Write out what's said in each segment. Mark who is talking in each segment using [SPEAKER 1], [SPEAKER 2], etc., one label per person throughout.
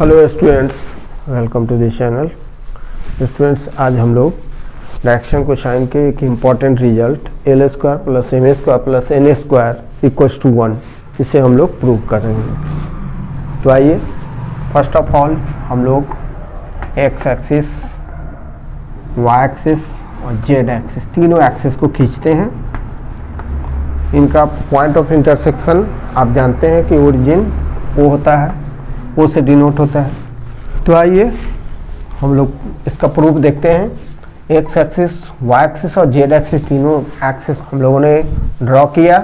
[SPEAKER 1] Hello students, welcome to this channel. Students, आज हम लोग डायरेक्शन कोसाइन के एक important result L square plus M square plus N square equals to 1 इसे हम लोग प्रूव करेंगे। तो आइए, फर्स्ट ऑफ ऑल हम लोग एक्स एक्सिस, वाई एक्सिस और जेड एक्सिस तीनों एक्सिस को खींचते हैं। इनका पॉइंट ऑफ इंटरसेक्शन आप जानते हैं कि ओरिजिन ओ होता है, ओ से डिनोट होता है। तो आइए हम लोग इसका प्रूफ देखते हैं। एक्स एक्सिस, वाई एक्सिस और जेड एक्सिस तीनों एक्सिस हम लोगों ने ड्रॉ किया।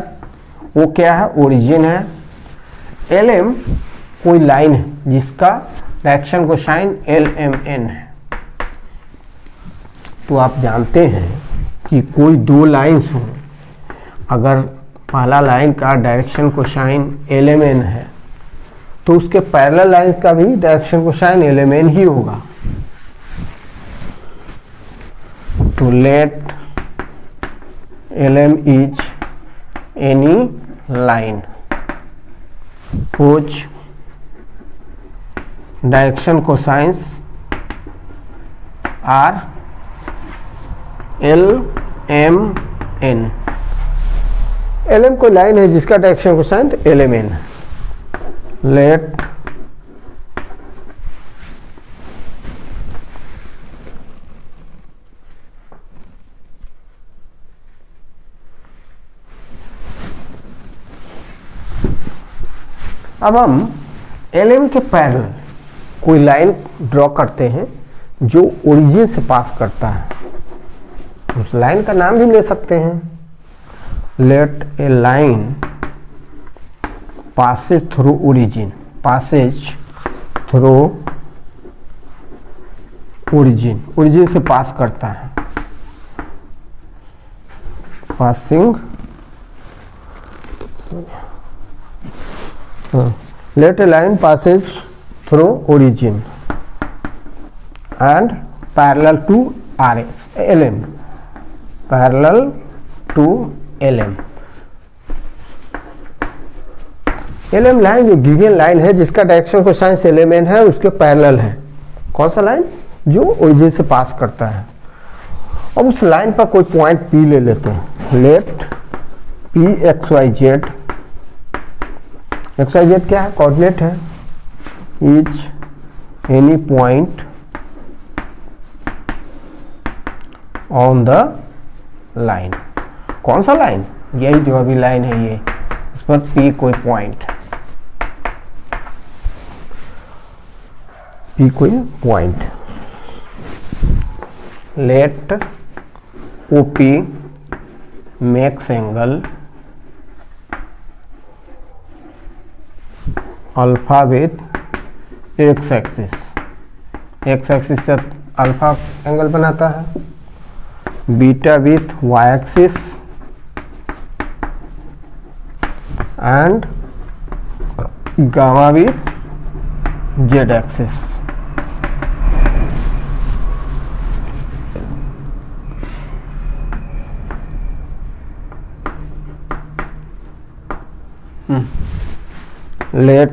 [SPEAKER 1] वो क्या है? ओरिजिन है। एल एम कोई लाइन है जिसका direction cosine L M N है। तो आप जानते हैं कि कोई दो लाइन्स हों, अगर पहला लाइन का direction cosine L M N है तो उसके पैरेलल लाइन का भी direction cosine L M N ही होगा। तो let L M is any line whose direction cosines are L M N. L M कोई लाइन है जिसका direction cosine L M N है। लेट अब हम एल एम के पैरेलल कोई लाइन ड्रॉ करते हैं जो ओरिजिन से पास करता है। उस लाइन का नाम भी ले सकते हैं। लेट ए line passes through origin, passage through origin, origin से पास करता है। passing let a line passes through origin and parallel to RS LM, parallel to LM। L M line जो गिवन लाइन है जिसका direction cosine L M N है, उसके parallel है। कौन सा लाइन? जो ओरिजिन से पास करता है। अब उस लाइन पर कोई पॉइंट पी ले लेते हैं। Let P x y z, x y z क्या है? कोऑर्डिनेट है। Is any point on the line. कौन सा लाइन? यही जो अभी लाइन है ये, इस पर पी कोई पॉइंट, पी कोई point. Let O P makes angle alpha with x axis, x axis से अल्फा एंगल बनाता है। Beta with y axis and gamma with z axis. Let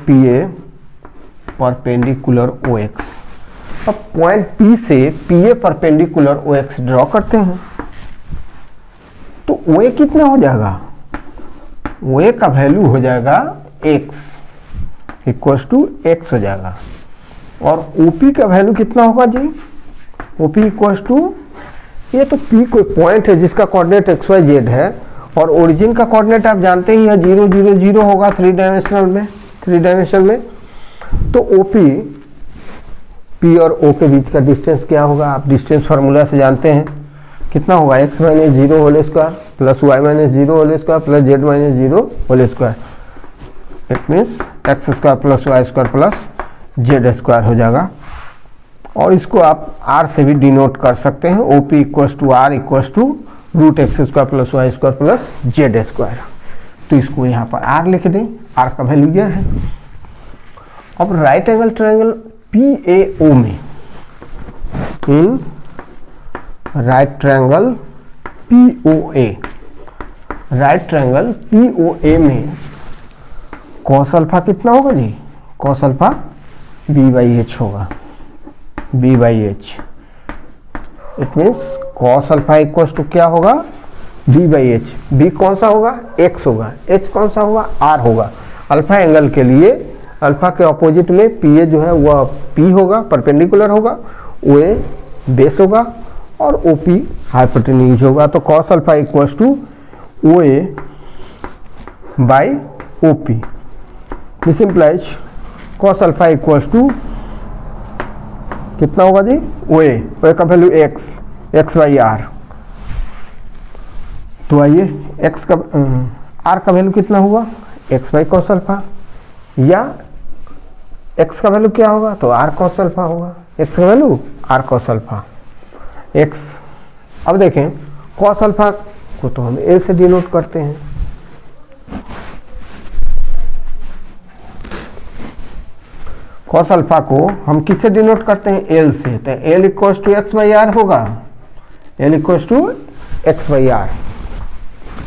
[SPEAKER 1] P A perpendicular O X. अब point P से PA perpendicular OX draw करते हैं तो OA कितना हो जाएगा? OA का वैल्यू हो जाएगा x इक्वल्स टू x हो जाएगा। और OP का वैल्यू कितना होगा जी? OP इक्वल्स टू, ये तो P कोई पॉइंट है जिसका कोऑर्डिनेट एक्स वाई जेड है और ओरिजिन का कोऑर्डिनेट आप जानते ही है 0 0 0 होगा थ्री डायमेंशन में। तो OP, P और O के बीच का डिस्टेंस क्या होगा? आप डिस्टेंस फार्मूला से जानते हैं। कितना होगा? x minus 0 whole square plus y minus 0 whole square plus z minus 0 whole square. It means x square plus Y square plus Z square हो जाएगा। और इसको आप r से भी डिनोट कर सकते हैं। OP equals to r equals to root x square plus Y square plus Z square. तो इसको यहाँ पर r लिख दें, r का वैल्यू यह है। अब राइट एंगल ट्रायंगल PAO में, in right triangle POA right triangle POA में कॉस अल्फा कितना होगा जी? कॉस अल्फा B/H होगा, B/H। It means cos alpha equals to क्या होगा? B/H। B कौन सा होगा? X होगा। H कौन सा होगा? R होगा। अल्फा एंगल के लिए अल्फा के ऑपोजिट में PA जो है वह P होगा, परपेंडिकुलर होगा, OA बेस होगा और OP हाइपोटेन्यूज होगा। तो cos alpha equals to OA by OP। This implies cos alpha equals to कितना होगा जी? OA का वैल्यू X बाई R। तो आइए X का R का वैल्यू कितना होगा? X बाई कॉस अल्फा, या X का वैल्यू क्या होगा? तो R कॉस अल्फा होगा। X का value R cos alpha X। अब देखें कॉस अल्फा को तो हम A से डिनोट करते हैं। कॉस अल्फा को हम किससे डिनोट करते हैं? L से। तो L equals to X by R होगा, L equals to X by R।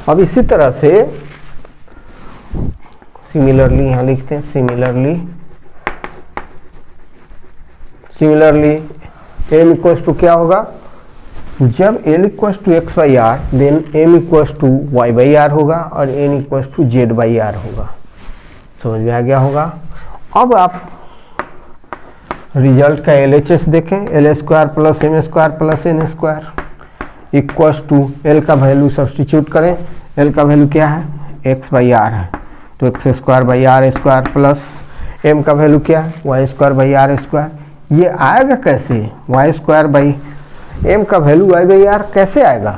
[SPEAKER 1] अब इसी तरह से सिमिलरली यहां लिखते हैं, सिमिलरली M इक्वल्स टू क्या होगा? जब L equals to X by R then M equals to Y by R होगा और N equals to Z by R होगा। समझ में आ गया होगा। अब आप रिजल्ट का LHS देखें, L square plus M square plus N square equals to L का वैल्यू सब्सटीट्यूट करें। L का वैल्यू क्या है? X बाई R है, तो X square by R square plus M का वैल्यू क्या है? Y square by R square. ये आएगा कैसे? Y स्क्वायर बाई M का वैल्यू Y बाई R कैसे आएगा?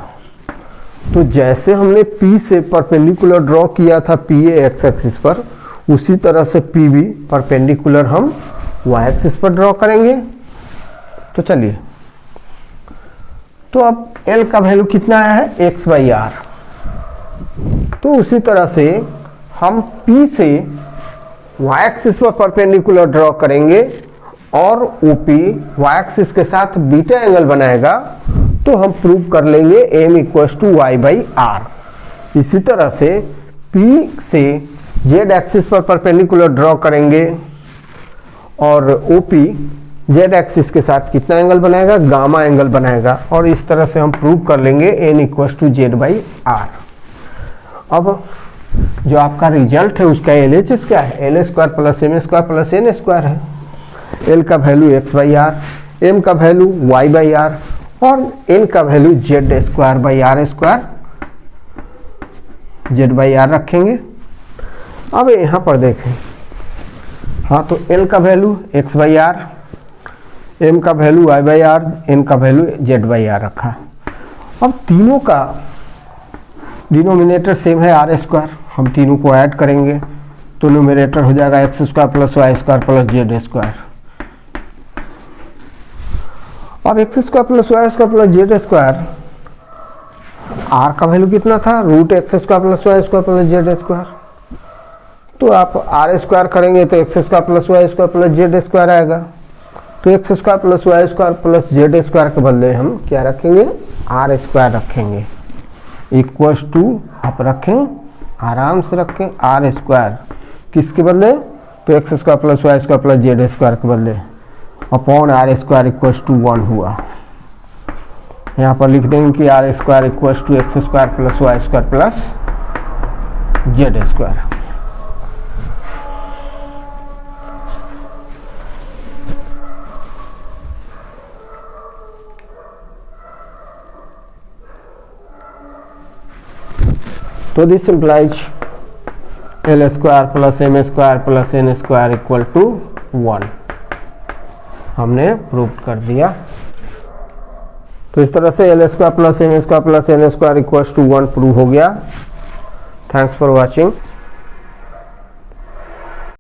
[SPEAKER 1] तो जैसे हमने P से परपेंडिकुलर ड्रॉ किया था PA एक्स एक्सिस पर, उसी तरह से PB परपेंडिकुलर हम Y एक्सिस पर ड्रॉ करेंगे। तो चलिए, तो अब L का वैल्यू कितना आया है? X by R। तो उसी तरह से हम P से Y एक्सिस पर परपेंडिकुलर ड्रॉ करेंगे और OP Y एक्सिस के साथ बीटा एंगल बनाएगा, तो हम प्रूव कर लेंगे M equals to Y by R। इसी तरह से P से Z एक्सिस पर परपेंडिकुलर ड्रॉ करेंगे और OP Z एक्सिस के साथ कितना एंगल बनाएगा? गामा एंगल बनाएगा, और इस तरह से हम प्रूव कर लेंगे N equals to Z by R। अब जो आपका रिजल्ट है उसका LHS क्या है? L square plus M square plus N square है। L का value X by R, M का वैल्यू Y बाई R और N का value Z square by R square, Z by R रखेंगे। अब यहाँ पर देखें, हाँ, तो L का value X by R, M का value Y by R, N का वैल्यू Z बाई R रखा। अब तीनों का डिनोमिनेटर सेम है R स्क्वायर, हम तीनों को ऐड करेंगे तो न्यूमरेटर हो जाएगा X square plus Y square plus Z square. अब X square plus Y square plus Z square, R का वैल्यू कितना था? Root x square plus Y square plus Z square. तो आप आर स्क्वायर करेंगे तो x square plus Y square plus Z square आएगा। तो x square plus Y square plus Z square के बदले हम क्या रखेंगे? आर स्क्वायर रखेंगे। इक्वल्स टू आप रखें, आराम से रखें, आर स्क्वायर किसके बदले? तो x square plus Y square plus Z square के बदले upon R square equals to 1 हुआ। यहाँ पर लिख देंगे कि R square equals to X square plus Y square plus Z square. तो this implies L square plus M square plus N square equal to 1। हमने प्रूव कर दिया। तो इस तरह से L square plus M square plus N square equal to 1 prove हो गया। Thanks for watching.